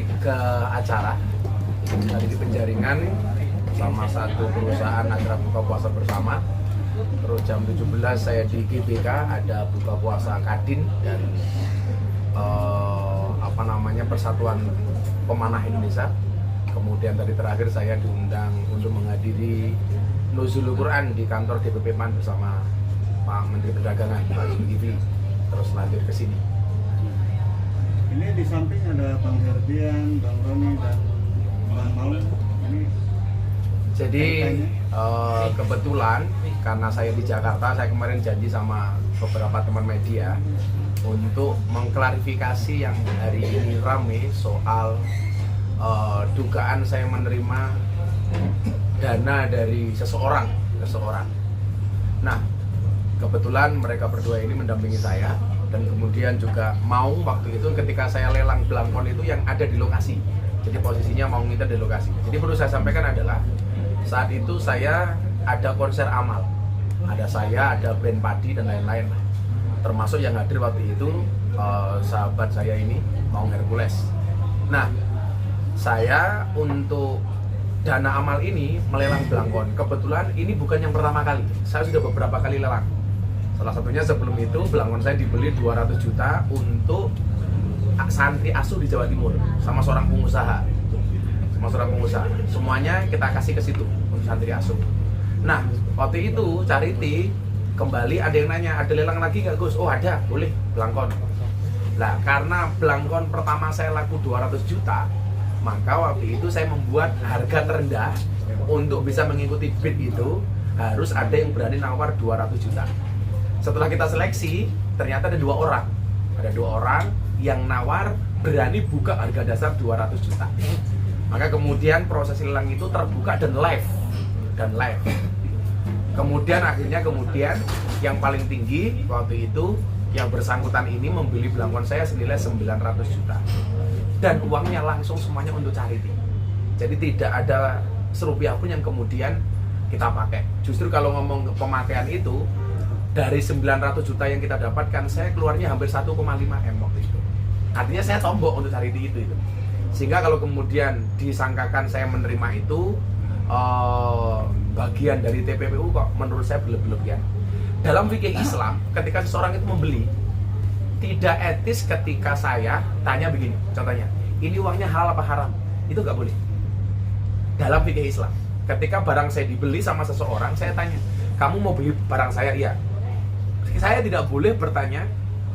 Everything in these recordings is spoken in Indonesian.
3 acara tadi di Penjaringan sama satu perusahaan acara buka puasa bersama. Terus jam 17 saya di GBK ada buka puasa Kadin dan Persatuan Pemanah Indonesia. Kemudian tadi terakhir saya diundang untuk menghadiri Nuzulul Quran di kantor DPP PAN bersama Pak Menteri Perdagangan Pak Zulkifli. Terus lanjut ke sini. Ini di samping ada Bang Herdian, Bang Roni dan Bang Maung. Ini jadi kebetulan karena saya di Jakarta, saya kemarin janji sama beberapa teman media untuk mengklarifikasi yang hari ini rame soal dugaan saya menerima dana dari seseorang. Nah, kebetulan mereka berdua ini mendampingi saya dan kemudian juga Maung waktu itu ketika saya lelang belangkon itu yang ada di lokasi. Jadi posisinya Maung itu di lokasi. Jadi perlu saya sampaikan adalah saat itu saya ada konser amal. Ada saya, ada band padi dan lain-lain. Termasuk yang hadir waktu itu sahabat saya ini Maung Hercules. Nah, saya untuk dana amal ini melelang belangkon. Kebetulan ini bukan yang pertama kali. Saya sudah beberapa kali lelang. Salah satunya sebelum itu belangkon saya dibeli 200 juta untuk santri asuh di Jawa Timur sama seorang pengusaha. Semuanya kita kasih ke situ untuk santri asuh. Nah, waktu itu Charity kembali ada yang nanya, ada lelang lagi nggak Gus? Oh ada, boleh belangkon. Nah, karena belangkon pertama saya laku 200 juta, maka waktu itu saya membuat harga terendah untuk bisa mengikuti bid itu harus ada yang berani nawar 200 juta. Setelah kita seleksi, ternyata ada 2 orang. Ada 2 orang yang nawar berani buka harga dasar 200 juta. Maka kemudian proses lelang itu terbuka dan live. Kemudian akhirnya yang paling tinggi waktu itu yang bersangkutan ini membeli belangkon saya senilai 900 juta. Dan uangnya langsung semuanya untuk charity. Jadi tidak ada serupiah pun yang kemudian kita pakai. Justru kalau ngomong pemakaian itu, dari 900 juta yang kita dapatkan, saya keluarnya hampir 1,5 M waktu itu. Artinya saya tombok untuk charity itu. Sehingga kalau kemudian disangkakan saya menerima itu bagian dari TPPU, kok menurut saya berlebihan. Dalam fikih Islam, ketika seseorang itu membeli, tidak etis ketika saya tanya begini, contohnya, ini uangnya halal apa haram? Itu nggak boleh. Dalam fikih Islam, ketika barang saya dibeli sama seseorang, saya tanya, kamu mau beli barang saya? Iya. Saya tidak boleh bertanya,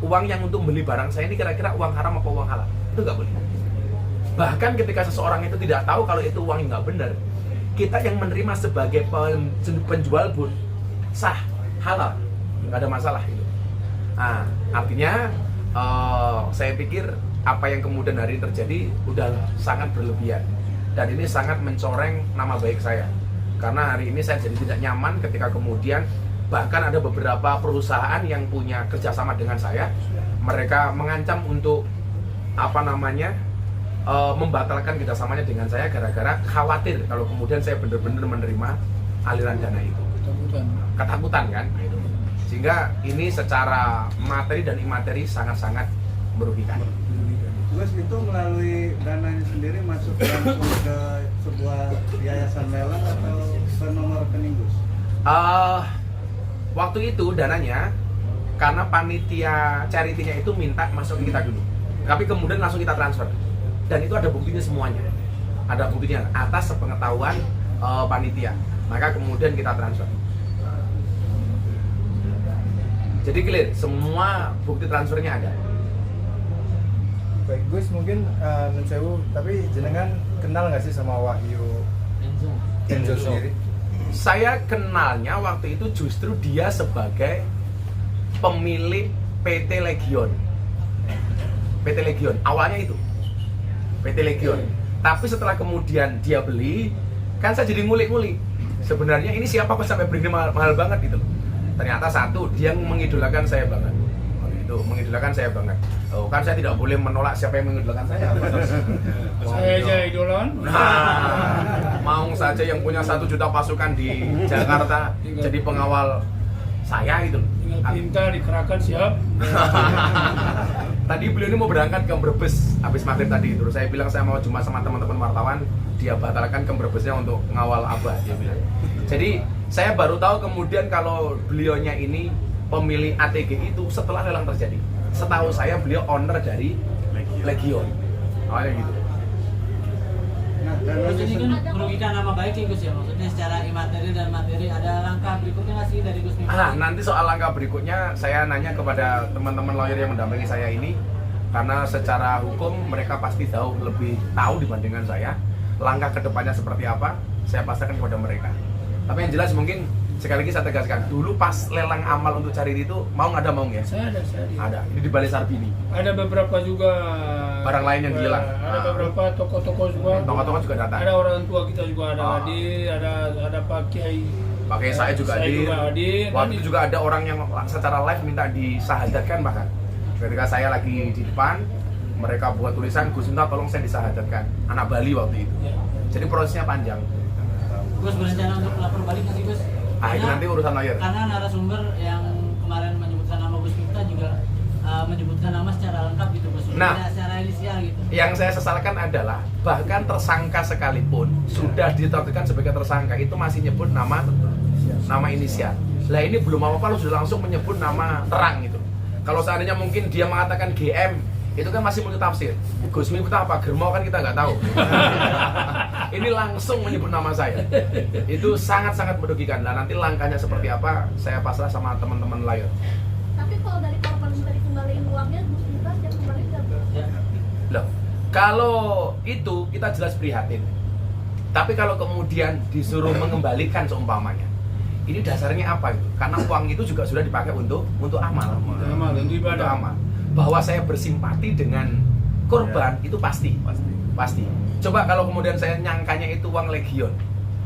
uang yang untuk beli barang saya ini kira-kira uang haram apa uang halal? Itu nggak boleh. Bahkan ketika seseorang itu tidak tahu kalau itu uangnya nggak benar, kita yang menerima sebagai penjual pun sah, halal, nggak ada masalah itu. Nah, artinya saya pikir apa yang kemudian hari ini terjadi udah sangat berlebihan dan ini sangat mencoreng nama baik saya. Karena hari ini saya jadi tidak nyaman ketika kemudian bahkan ada beberapa perusahaan yang punya kerjasama dengan saya, mereka mengancam untuk membatalkan kerjasamanya dengan saya gara-gara khawatir kalau kemudian saya benar-benar menerima aliran dana itu. Ketakutan kan? Sehingga ini secara materi dan imateri sangat-sangat merugikan. Gus, itu melalui dananya sendiri masuk langsung ke sebuah yayasan lelang atau ke nomor rekening Gus? Waktu itu dananya karena panitia charity-nya itu minta masuk ke kita dulu. Tapi kemudian langsung kita transfer. Dan itu ada buktinya semuanya. Ada buktinya atas sepengetahuan panitia. Maka kemudian kita transfer. Jadi clear, semua bukti transfernya ada. Baik Gus, mungkin Nunsewu, tapi jenengan kenal nggak sih sama Wahyu Enzo sendiri? Saya kenalnya waktu itu justru dia sebagai pemilik PT Legion. Awalnya itu PT Legion. Tapi setelah kemudian dia beli, kan saya jadi ngulik-ngulik. Sebenarnya ini siapa kok sampai beli mahal banget gitu. Ternyata satu, dia mengidolakan saya banget. Mengidolakan saya banget. Oh, kan saya tidak boleh menolak siapa yang mengidolakan saya. Saya aja idolan. Nah, Maung saja yang punya 1 juta pasukan di Jakarta jadi pengawal saya itu. Tinggal pintar, dikerahkan siap. tadi beliau ini mau berangkat ke Brebes habis maghrib tadi. Terus saya bilang saya mau cuma sama teman-teman wartawan, dia batalkan ke Brebesnya untuk ngawal Abah, dia bilang. Jadi saya baru tahu kemudian kalau beliaunya ini pemilik ATG itu setelah lelang terjadi. Setahu saya beliau owner dari Legion. Awalnya gitu. Nah, dan Gus ini kan merugikan nama baik ya Gus ya, maksudnya secara imateri dan materi. Ada langkah berikutnya nggak sih dari Gus Miftah? Nanti soal langkah berikutnya saya nanya kepada teman-teman lawyer yang mendampingi saya ini, karena secara hukum mereka pasti lebih tahu dibandingkan saya. Langkah kedepannya seperti apa, saya pasrahkan kepada mereka. Tapi yang jelas mungkin sekali lagi saya tegaskan, dulu pas lelang amal untuk Charity itu mau nggak ada mau ya? Saya ada. Ada. Ini di Balai Sarbini. Ada beberapa juga Barang lain yang hilang. Ada beberapa toko-toko juga. Toko-toko juga datang. Ada orang tua kita juga ada Ah. hadir, ada Pak Kiai. Pakai saya juga hadir. hadir. Waktu itu juga ada orang yang secara live minta disahadatkan bahkan. Ketika saya lagi di depan, mereka buat tulisan, Gus minta tolong saya disahadatkan. Anak Bali waktu itu. Ya. Jadi prosesnya panjang. Gus berencana untuk lapor balik nggak sih Gus? Itu nanti urusan lawyer. Karena narasumber yang kemarin menyebutkan nama Gus Miftah juga menyebutkan nama secara lengkap gitu Gus. Nah. Tidak secara inisial gitu. Yang saya sesalkan adalah bahkan tersangka sekalipun sudah ditetapkan sebagai tersangka itu masih nyebut nama inisial. Lah ini belum apa-apa lu sudah langsung menyebut nama terang gitu. Kalau seandainya mungkin dia mengatakan GM, itu kan masih multi tafsir. Gus Miftah apa Germo kan kita nggak tahu. Ini langsung menyebut nama saya. Itu sangat-sangat merugikan. Nah nanti langkahnya seperti apa, saya pasrah sama teman-teman lawyer. Tapi kalau dari korban minta dikembaliin uangnya, Gus Miftah yang kembali nggak? Ya. Loh, kalau itu kita jelas prihatin. Tapi kalau kemudian disuruh mengembalikan seumpamanya, ini dasarnya apa itu? Karena uang itu juga sudah dipakai untuk amal. Amal, untuk ibadah. Untuk amal. Bahwa saya bersimpati dengan korban itu pasti. Coba kalau kemudian saya nyangkanya itu uang Legion,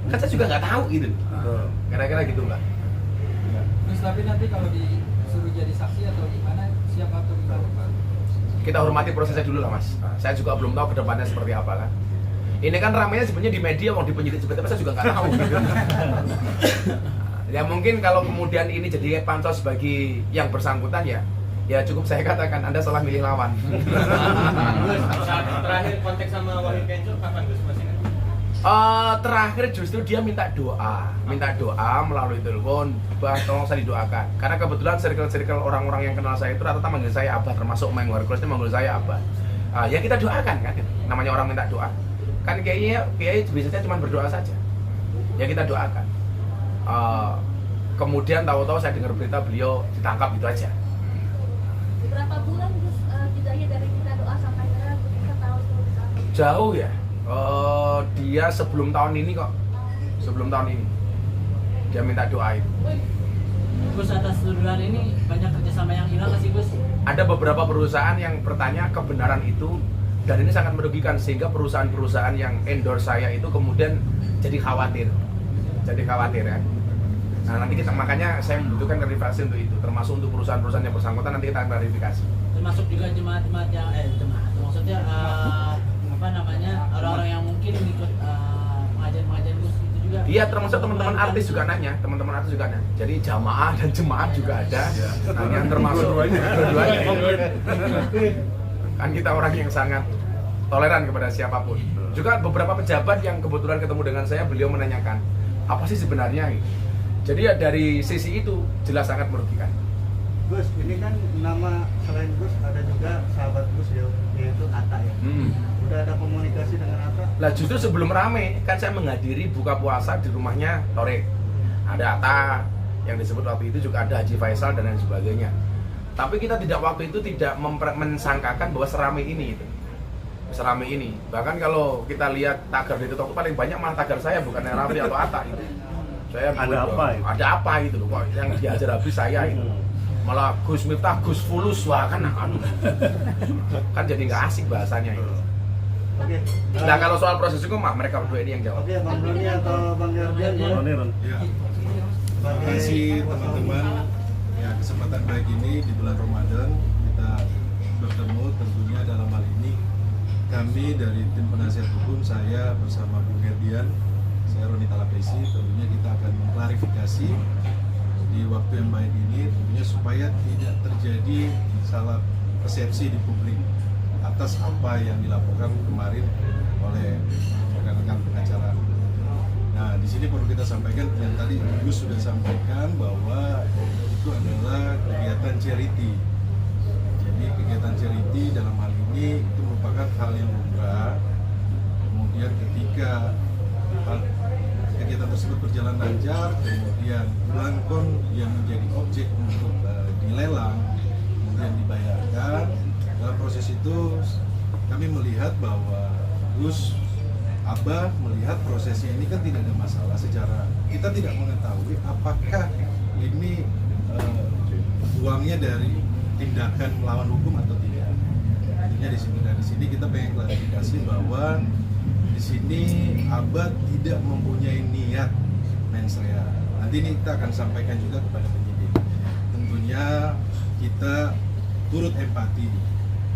kan saya juga nggak tahu gitu. Kira-kira gitu nggak? Gus, tapi nanti kalau disuruh jadi saksi atau gimana, siapa atau gimana Pak? Kita hormati prosesnya dulu lah Mas. Saya juga belum tahu kedepannya seperti apa kan. Ini kan ramainya sebenarnya di media mau di penyidik seperti apa saya juga nggak tahu. Gitu. Ya mungkin kalau kemudian ini jadi pansos bagi yang bersangkutan ya cukup saya katakan Anda salah milih lawan. Saat terakhir kontak sama Wahid Kenzo kapan Gus masih ingat? Terakhir justru dia minta doa melalui telepon, Bah tolong saya didoakan. Karena kebetulan circle orang-orang yang kenal saya itu rata-rata manggil saya Abah, termasuk Mengwar Crossnya manggil saya Abah. Ya kita doakan kan, namanya orang minta doa. Kan kiai biasanya cuma berdoa saja. Ya kita doakan. Kemudian tahu-tahu saya dengar berita beliau ditangkap itu aja. Berapa bulan Gus jedanya dari minta doa sampai akhirnya Gus Miftah tahu itu ditangkap? Jauh ya. Dia sebelum tahun ini kok. Sebelum tahun ini. Dia minta doa itu. Gus atas tuduhan ini banyak kerjasama yang hilang nggak sih Gus? Ada beberapa perusahaan yang bertanya kebenaran itu dan ini sangat merugikan sehingga perusahaan-perusahaan yang endorse saya itu kemudian jadi khawatir ya. Nah nanti makanya saya membutuhkan klarifikasi untuk itu, termasuk untuk perusahaan-perusahaan yang bersangkutan nanti kita klarifikasi. Termasuk juga jemaat-jemaat yang maksudnya orang-orang yang mungkin ikut pengajian Gus itu juga. Iya, termasuk teman-teman artis juga nanya. Jadi jamaah dan jemaat juga ada. Nanya termasuk dua-duanya. Kan kita orang yang sangat toleran kepada siapapun. Juga beberapa pejabat yang kebetulan ketemu dengan saya, beliau menanyakan apa sih sebenarnya. Jadi ya dari sisi itu jelas sangat merugikan. Gus, ini kan nama selain Gus ada juga sahabat Gus ya, yaitu Atta ya. Udah ada komunikasi dengan Atta? Lah justru sebelum rame kan saya menghadiri buka puasa di rumahnya Torik. Ada Atta yang disebut waktu itu, juga ada Haji Faisal dan lain sebagainya. Tapi kita waktu itu tidak mensangkakan bahwa seramai ini itu. Seramai ini. Bahkan kalau kita lihat tagar di TikTok paling banyak malah tagar saya bukan Raffi atau Atta itu. Saya ada apa itu loh, kok yang diajar habis saya itu. Malah Gus Miftah, Gus Fulus, wah kan kan jadi nggak asik bahasanya itu. Oke. Nah kalau soal proses hukum mereka berdua ini yang jawab. Oke, Bang Doni atau Bang Yardian? Ya. Terima kasih teman-teman. Ya, kesempatan baik ini di bulan Ramadan kita bertemu tentunya dalam hal ini kami dari tim penasihat hukum, saya bersama Bung Herdian, saya Roni Talapesi, tentunya kita akan mengklarifikasi di waktu yang baik ini tentunya supaya tidak terjadi salah persepsi di publik atas apa yang dilaporkan kemarin oleh rekan-rekan pengacara. Nah, di sini perlu kita sampaikan yang tadi Gus sudah sampaikan bahwa itu adalah kegiatan charity. Jadi kegiatan charity dalam hal ini itu merupakan hal yang lumrah. Kemudian ketika kegiatan tersebut berjalan lancar, kemudian belangkon yang menjadi objek untuk dilelang, kemudian dibayarkan. Dalam proses itu kami melihat bahwa Gus Abah melihat prosesnya ini kan tidak ada masalah secara kita tidak mengetahui apakah ini uangnya dari tindakan melawan hukum atau tidak. Intinya di sini kita pengen klarifikasi bahwa di sini Abah tidak mempunyai niat mens rea. Nanti ini kita akan sampaikan juga kepada penyidik. Tentunya kita turut empati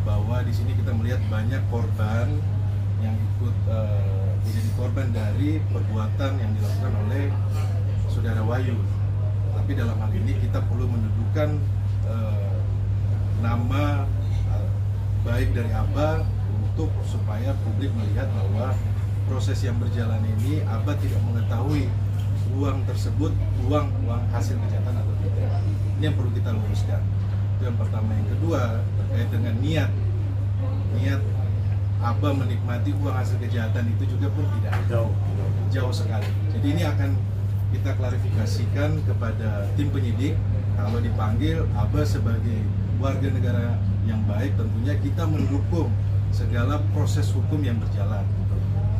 bahwa di sini kita melihat banyak korban yang ikut menjadi korban dari perbuatan yang dilakukan oleh saudara Wahyu. Tapi dalam hal ini kita perlu mendudukan nama baik dari Abah untuk supaya publik melihat bahwa proses yang berjalan ini Abah tidak mengetahui uang tersebut uang hasil kejahatan atau tidak. Ini yang perlu kita luruskan. Itu yang pertama. Yang kedua terkait dengan niat Abah menikmati uang hasil kejahatan itu juga pun tidak jauh sekali. Jadi ini akan kita klarifikasikan kepada tim penyidik. Kalau dipanggil Abah sebagai warga negara yang baik, tentunya kita mendukung segala proses hukum yang berjalan.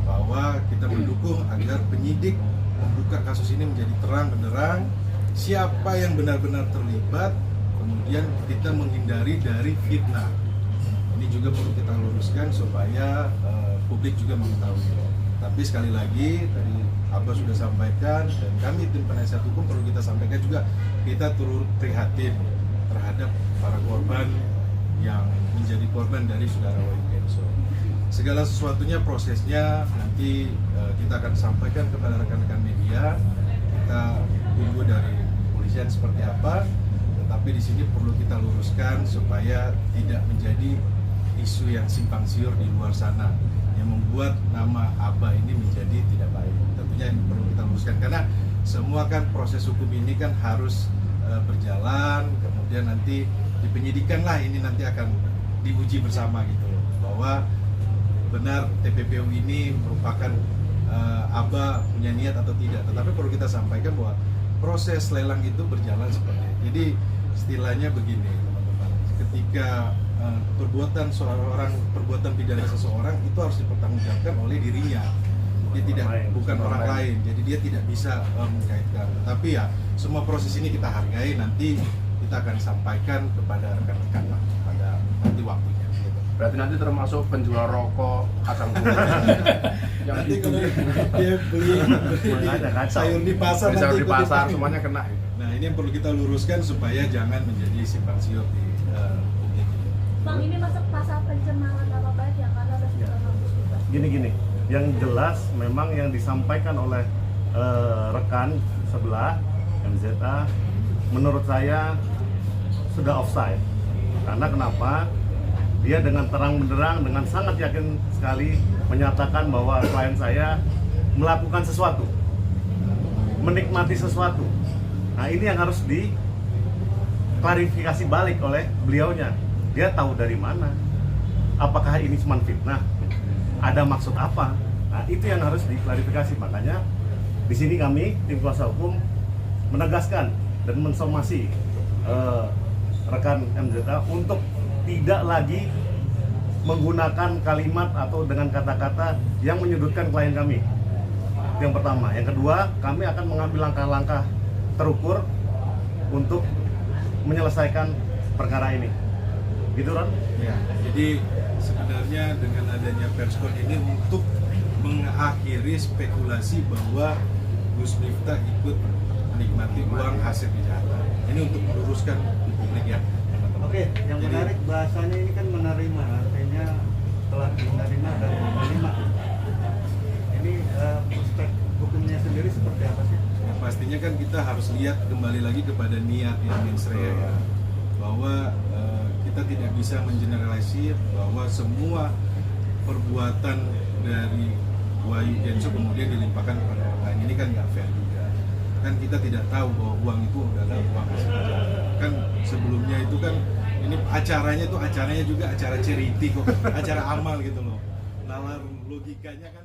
Bahwa kita mendukung agar penyidik membuka kasus ini menjadi terang benderang, siapa yang benar-benar terlibat, kemudian kita menghindari dari fitnah. Ini juga perlu kita luruskan supaya publik juga mengetahui. Tapi sekali lagi tadi Abah sudah sampaikan dan kami tim penasihat hukum perlu kita sampaikan juga, kita turut prihatin terhadap para korban yang menjadi korban dari saudara Wahyu Kenzo. Segala sesuatunya prosesnya nanti kita akan sampaikan kepada rekan-rekan media. Kita tunggu dari kepolisian seperti apa. Tetapi di sini perlu kita luruskan supaya tidak menjadi isu yang simpang siur di luar sana yang membuat nama Abah ini menjadi tidak baik. Tentunya yang perlu kita luruskan karena semua kan proses hukum ini kan harus berjalan, kemudian nanti di penyidikan lah ini nanti akan diuji bersama gitu loh, bahwa benar TPPU ini merupakan Abah punya niat atau tidak. Tetapi perlu kita sampaikan bahwa proses lelang itu berjalan seperti itu. Jadi istilahnya begini teman-teman, ketika perbuatan pidana seseorang itu harus dipertanggungjawabkan oleh dirinya. Dia tidak bukan orang lain. Jadi dia tidak bisa mengkaitkan. Tapi ya semua proses ini kita hargai, nanti kita akan sampaikan kepada rekan-rekan pada nanti waktunya. Gitu. Berarti nanti termasuk penjual rokok, kacang nanti kalau dia beli sayur di pasar, sayur di pasar semuanya kena. Nah ini yang perlu kita luruskan supaya jangan menjadi simpang siur di publik. Bang, ini masuk pasal pencemaran nama baik ya, karena ada juga. Gini, yang jelas memang yang disampaikan oleh rekan sebelah MZA menurut saya sudah offside. Karena kenapa? Dia dengan terang benderang, dengan sangat yakin sekali menyatakan bahwa klien saya melakukan sesuatu, menikmati sesuatu. Nah ini yang harus diklarifikasi balik oleh beliaunya. Dia tahu dari mana? Apakah ini cuma fitnah? Ada maksud apa? Nah itu yang harus diklarifikasi. Makanya di sini kami tim kuasa hukum menegaskan dan mensomasi rekan MZA untuk tidak lagi menggunakan kalimat atau dengan kata-kata yang menyudutkan klien kami. Itu yang pertama. Yang kedua, kami akan mengambil langkah-langkah terukur untuk menyelesaikan perkara ini. Gitu, Ron? Ya, jadi sebenarnya dengan adanya perskon ini untuk mengakhiri spekulasi bahwa Gus Miftah ikut menikmati uang hasil kejahatan. Ini untuk meluruskan di publik ya. Oke, yang menarik bahasanya ini kan menerima, artinya telah menerima dan menerima. Ini prospek hukumnya sendiri seperti apa sih? Ya, pastinya kan kita harus lihat kembali lagi kepada niat yang mens rea ya. bahwa kita tidak bisa mengeneralisir bahwa semua perbuatan dari Wahyu Kenzo kemudian dilimpahkan kepada orang lain. Ini kan nggak fair juga. Kan kita tidak tahu bahwa uang itu adalah uang hasil kejahatan. Kan sebelumnya itu kan ini acaranya juga acara charity kok, acara amal gitu loh. Nalar logikanya kan